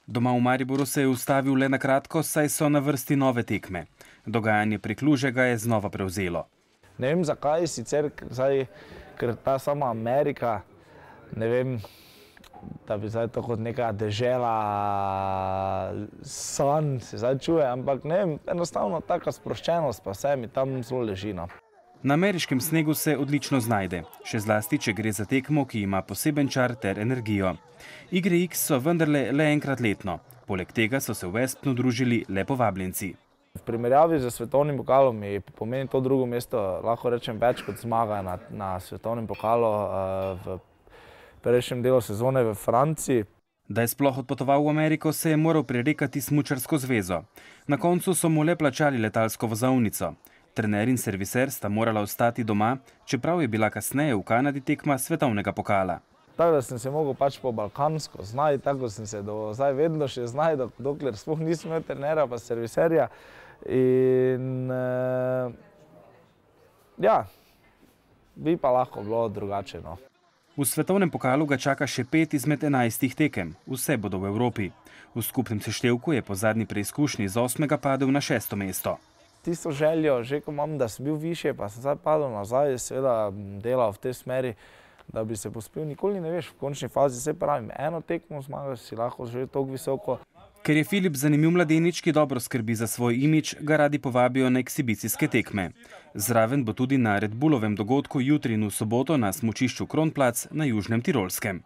Doma v Mariboru se je ustavil le na kratko, saj so na vrsti nove tekme. Dogajanje pri Kluže ga je znova prevzelo. Ne vem zakaj, sicer ker ta sama Amerika, ne vem, da bi zdaj to kot neka dežela sanj se zdaj čuje, ampak ne vem, enostavno taka sproščenost pa vse mi tam zelo leži. Na ameriškem snegu se odlično znajde, še zlasti, če gre za tekmo, ki ima poseben čar ter energijo. Igre X so vendarle le enkrat letno, poleg tega so se v Vespnu družili le povabljenci. V primerjavi z svetovnim pokalom mi pomeni to drugo mesto, lahko rečem, več kot zmaga na svetovnem pokalu v prejšnjem delu sezone v Franciji. Da je sploh odpotoval v Ameriko, se je moral prerekati smučarsko zvezo. Na koncu so mu le plačali letalsko vozovnico. Trener in serviser sta morala ostati doma, čeprav je bila kasneje v Kanadi tekma svetovnega pokala. Tako da sem se mogel pač po balkansko znajti, tako sem se do zdaj vedno še znajti, dokler sploh nisem imel trenera pa serviserja. In ja, bi pa lahko bilo drugače. V svetovnem pokalu ga čaka še 5 izmed 11 tekem, vse bodo v Evropi. V skupnem seštevku je po zadnji preizkušnji z 8. padel na 6. mesto. Tisto željo, že ko imam, da sem bil višje, pa sem zdaj padel nazaj, seveda delal v tej smeri, da bi se pospel. Nikoli ne veš, v končni fazi, se pravim, eno tekmo zmagaš, si lahko že toliko visoko. Ker je Filip zanimiv mladenič, ki dobro skrbi za svoj imidž, ga radi povabijo na ekshibicijske tekme. Zraven bo tudi na Red Bullovem dogodku jutri in v soboto na smučišču Kronplatz na Južnem Tirolskem.